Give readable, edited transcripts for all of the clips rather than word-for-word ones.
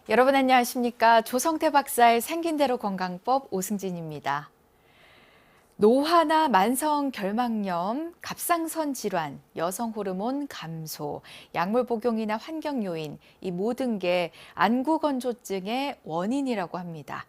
여러분 안녕하십니까? 조성태 박사의 생긴 대로 건강법 오승진입니다. 노화나 만성 결막염, 갑상선 질환, 여성 호르몬 감소, 약물 복용이나 환경 요인, 이 모든 게 안구 건조증의 원인이라고 합니다.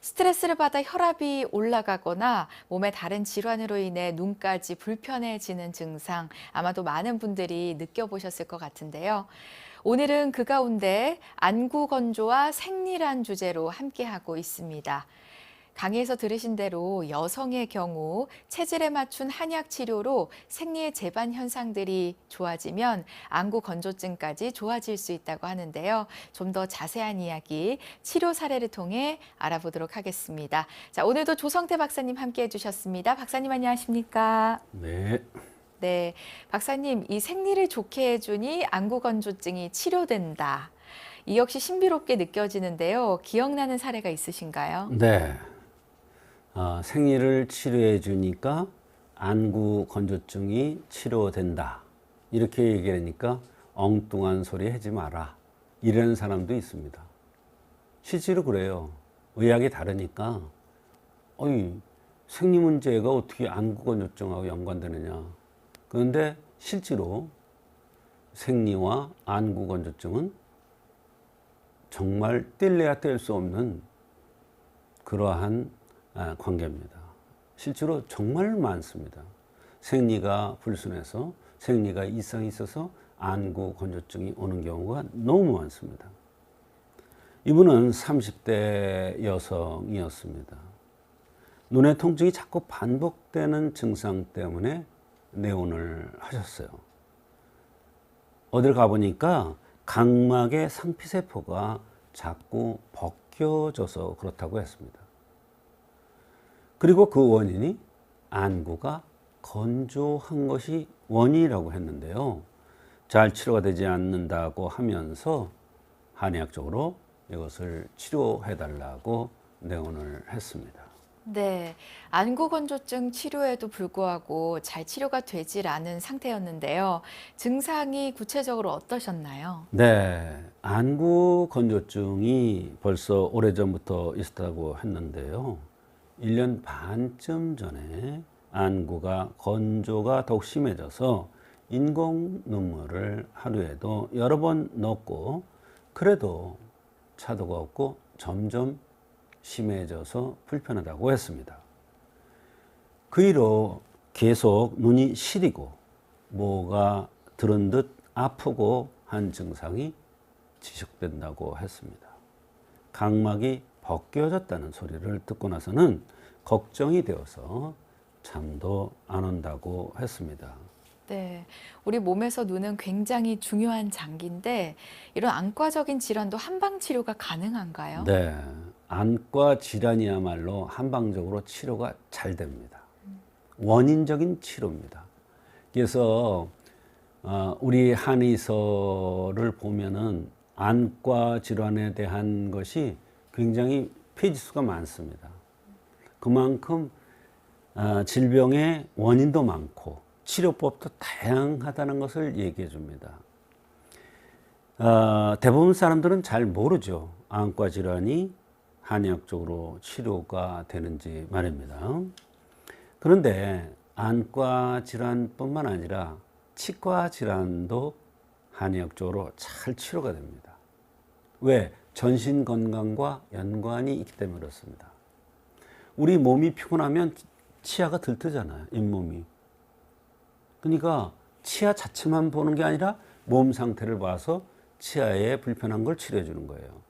스트레스를 받아 혈압이 올라가거나 몸의 다른 질환으로 인해 눈까지 불편해지는 증상, 아마도 많은 분들이 느껴보셨을 것 같은데요. 오늘은 그 가운데 안구 건조와 생리란 주제로 함께하고 있습니다. 강의에서 들으신 대로 여성의 경우 체질에 맞춘 한약 치료로 생리의 재반 현상들이 좋아지면 안구 건조증까지 좋아질 수 있다고 하는데요. 좀 더 자세한 이야기 치료 사례를 통해 알아보도록 하겠습니다. 자, 오늘도 조성태 박사님 함께 해주셨습니다. 박사님 안녕하십니까? 네. 네, 박사님, 이 생리를 좋게 해주니 안구 건조증이 치료된다. 이 역시 신비롭게 느껴지는데요. 기억나는 사례가 있으신가요? 네. 생리를 치료해 주니까 안구 건조증이 치료된다. 이렇게 얘기하니까 엉뚱한 소리 하지 마라. 이런 사람도 있습니다. 실제로 그래요. 의학이 다르니까, 생리 문제가 어떻게 안구 건조증하고 연관되느냐. 그런데 실제로 생리와 안구 건조증은 정말 뗄래야 뗄 수 없는 그러한 관계입니다. 실제로 정말 많습니다. 생리가 불순해서 생리가 이상이 있어서 안구 건조증이 오는 경우가 너무 많습니다. 이분은 30대 여성이었습니다. 눈의 통증이 자꾸 반복되는 증상 때문에 내원을 하셨어요. 어딜 가보니까 각막의 상피세포가 자꾸 벗겨져서 그렇다고 했습니다. 그리고 그 원인이 안구가 건조한 것이 원인이라고 했는데요. 잘 치료가 되지 않는다고 하면서 한의학적으로 이것을 치료해달라고 내원을 했습니다. 네, 안구 건조증 치료에도 불구하고 잘 치료가 되질 않은 상태였는데요. 증상이 구체적으로 어떠셨나요? 네, 안구 건조증이 벌써 오래전부터 있었다고 했는데요. 1년 반쯤 전에 안구가 건조가 더욱 심해져서 인공 눈물을 하루에도 여러 번 넣었고, 그래도 차도가 없고 점점 심해져서 불편하다고 했습니다. 그 이후로 계속 눈이 시리고 뭐가 들은 듯 아프고 한 증상이 지속된다고 했습니다. 각막이 벗겨졌다는 소리를 듣고 나서는 걱정이 되어서 잠도 안 온다고 했습니다. 네, 우리 몸에서 눈은 굉장히 중요한 장기인데 이런 안과적인 질환도 한방 치료가 가능한가요? 네, 안과 질환이야말로 한방적으로 치료가 잘 됩니다. 원인적인 치료입니다. 그래서 우리 한의서를 보면은 안과 질환에 대한 것이 굉장히 페이지 수가 많습니다. 그만큼 질병의 원인도 많고 치료법도 다양하다는 것을 얘기해 줍니다. 대부분 사람들은 잘 모르죠. 안과 질환이 한의학적으로 치료가 되는지 말입니다. 그런데 안과 질환뿐만 아니라 치과 질환도 한의학적으로 잘 치료가 됩니다. 왜? 전신 건강과 연관이 있기 때문에 그렇습니다. 우리 몸이 피곤하면 치아가 들뜨잖아요, 잇몸이. 그러니까 치아 자체만 보는 게 아니라 몸 상태를 봐서 치아에 불편한 걸 치료해 주는 거예요.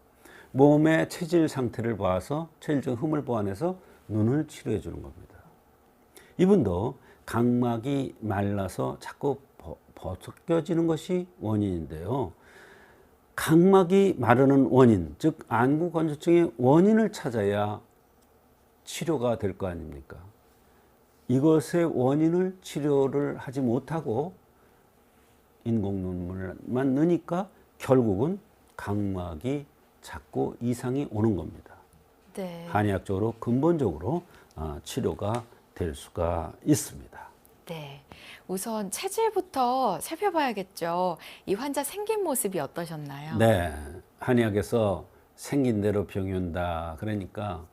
몸의 체질 상태를 봐서 체질적 흠을 보완해서 눈을 치료해 주는 겁니다. 이분도 각막이 말라서 자꾸 벗겨지는 것이 원인인데요. 각막이 마르는 원인, 즉 안구 건조증의 원인을 찾아야 치료가 될 거 아닙니까? 이것의 원인을 치료를 하지 못하고 인공 눈물만 넣으니까 결국은 각막이 자꾸 이상이 오는 겁니다. 네. 한의학적으로 근본적으로 치료가 될 수가 있습니다. 네. 우선 체질부터 살펴봐야겠죠. 이 환자 생긴 모습이 어떠셨나요? 네, 한의학에서 생긴 대로 병이 온다. 그러니까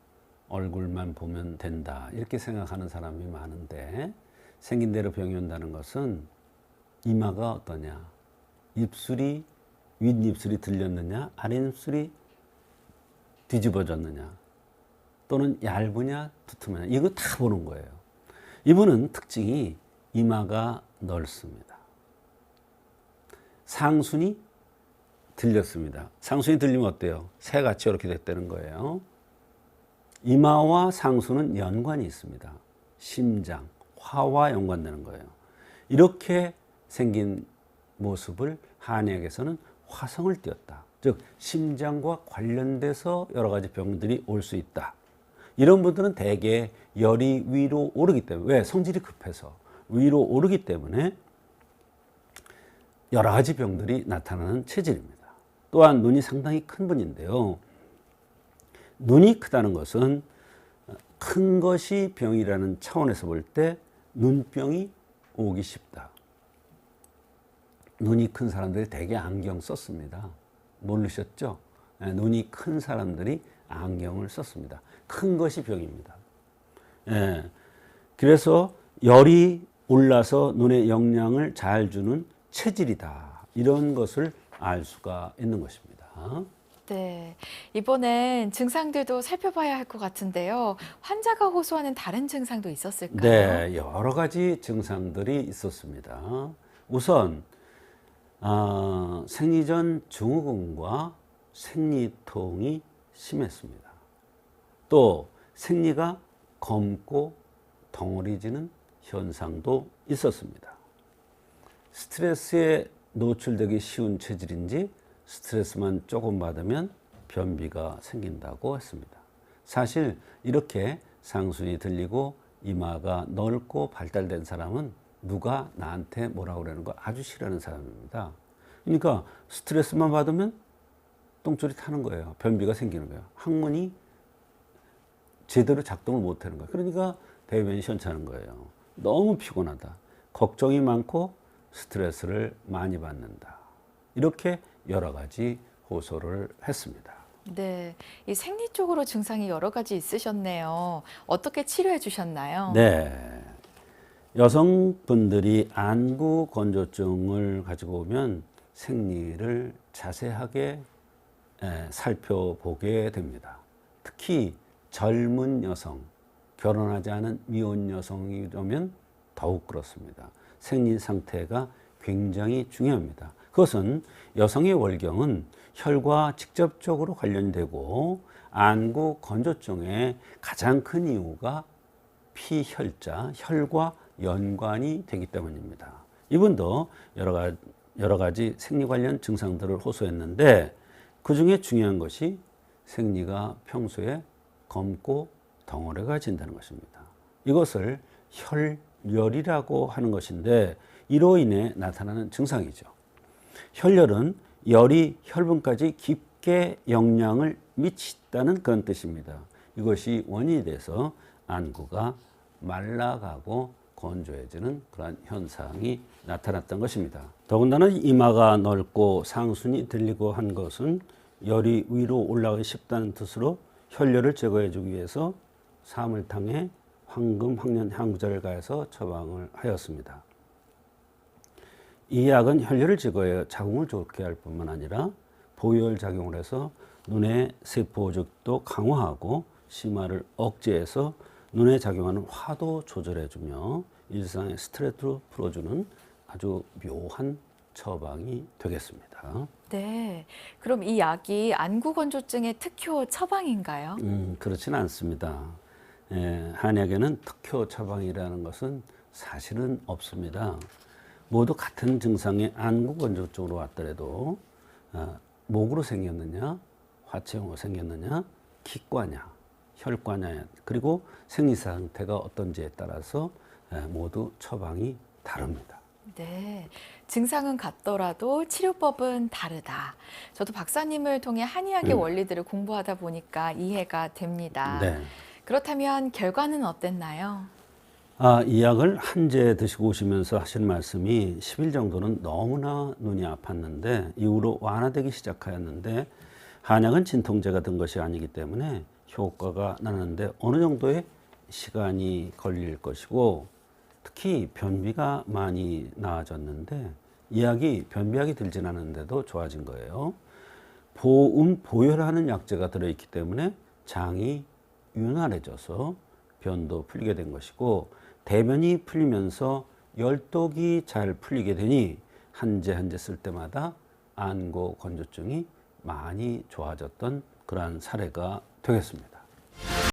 얼굴만 보면 된다. 이렇게 생각하는 사람이 많은데 생긴 대로 병이 온다는 것은 이마가 어떠냐? 입술이 윗입술이 들렸느냐? 아랫입술이 뒤집어졌느냐? 또는 얇으냐? 두툼하냐? 이거 다 보는 거예요. 이분은 특징이 이마가 넓습니다. 상순이 들렸습니다. 상순이 들리면 어때요? 새같이 이렇게 됐다는 거예요. 이마와 상수는 연관이 있습니다. 심장, 화와 연관되는 거예요. 이렇게 생긴 모습을 한의학에서는 화성을 띄었다. 즉 심장과 관련돼서 여러 가지 병들이 올 수 있다. 이런 분들은 대개 열이 위로 오르기 때문에, 왜? 성질이 급해서 위로 오르기 때문에 여러 가지 병들이 나타나는 체질입니다. 또한 눈이 상당히 큰 분인데요. 눈이 크다는 것은 큰 것이 병이라는 차원에서 볼 때 눈병이 오기 쉽다. 눈이 큰 사람들이 대개 안경 썼습니다. 모르셨죠? 눈이 큰 사람들이 안경을 썼습니다. 큰 것이 병입니다. 그래서 열이 올라서 눈에 영향을 잘 주는 체질이다. 이런 것을 알 수가 있는 것입니다. 네, 이번엔 증상들도 살펴봐야 할 것 같은데요. 환자가 호소하는 다른 증상도 있었을까요? 네, 여러 가지 증상들이 있었습니다. 우선 생리전 증후군과 생리통이 심했습니다. 또 생리가 검고 덩어리지는 현상도 있었습니다. 스트레스에 노출되기 쉬운 체질인지 스트레스만 조금 받으면 변비가 생긴다고 했습니다. 사실 이렇게 상순이 들리고 이마가 넓고 발달된 사람은 누가 나한테 뭐라고 그러는 거 아주 싫어하는 사람입니다. 그러니까 스트레스만 받으면 똥줄이 타는 거예요. 변비가 생기는 거예요. 항문이 제대로 작동을 못하는 거예요. 그러니까 대변이 시원찮은 거예요. 너무 피곤하다. 걱정이 많고 스트레스를 많이 받는다. 이렇게 여러 가지 호소를 했습니다. 네, 이 생리 쪽으로 증상이 여러 가지 있으셨네요. 어떻게 치료해 주셨나요? 네. 여성분들이 안구 건조증을 가지고 오면 생리를 자세하게 살펴보게 됩니다. 특히 젊은 여성, 결혼하지 않은 미혼 여성이라면 더욱 그렇습니다. 생리 상태가 굉장히 중요합니다. 그것은 여성의 월경은 혈과 직접적으로 관련되고 안구 건조증의 가장 큰 이유가 피혈자, 혈과 연관이 되기 때문입니다. 이분도 여러 가지 생리 관련 증상들을 호소했는데 그 중에 중요한 것이 생리가 평소에 검고 덩어리가 진다는 것입니다. 이것을 혈열이라고 하는 것인데 이로 인해 나타나는 증상이죠. 혈열은 열이 혈분까지 깊게 영향을 미친다는 그런 뜻입니다. 이것이 원인이 돼서 안구가 말라가고 건조해지는 그런 현상이 나타났던 것입니다. 더군다나 이마가 넓고 상순이 들리고 한 것은 열이 위로 올라가기 쉽다는 뜻으로 혈열을 제거해 주기 위해서 사물탕에 황금, 황련, 향부자를 가해서 처방을 하였습니다. 이 약은 혈열을 제거해 자궁을 좋게 할 뿐만 아니라 보혈 작용을 해서 눈의 세포 조직도 강화하고 심화를 억제해서 눈에 작용하는 화도 조절해주며 일상의 스트레스로 풀어주는 아주 묘한 처방이 되겠습니다. 네, 그럼 이 약이 안구 건조증의 특효 처방인가요? 그렇지는 않습니다. 한약에는 특효 처방이라는 것은 사실은 없습니다. 모두 같은 증상의 안구 건조증으로 왔더라도 목으로 생겼느냐, 화체형으로 생겼느냐, 기과냐, 혈과냐, 그리고 생리 상태가 어떤지에 따라서 모두 처방이 다릅니다. 네, 증상은 같더라도 치료법은 다르다. 저도 박사님을 통해 한의학의 원리들을 공부하다 보니까 이해가 됩니다. 네. 그렇다면 결과는 어땠나요? 이 약을 한 제 드시고 오시면서 하신 말씀이 10일 정도는 너무나 눈이 아팠는데 이후로 완화되기 시작하였는데 한약은 진통제가 든 것이 아니기 때문에 효과가 나는데 어느 정도의 시간이 걸릴 것이고, 특히 변비가 많이 나아졌는데 변비약이 들진 않았는데도 좋아진 거예요. 보혈하는 약재가 들어있기 때문에 장이 윤활해져서 변도 풀리게 된 것이고, 대변이 풀리면서 열독이 잘 풀리게 되니 한 제 한 제 쓸 때마다 안고 건조증이 많이 좋아졌던 그러한 사례가 되겠습니다.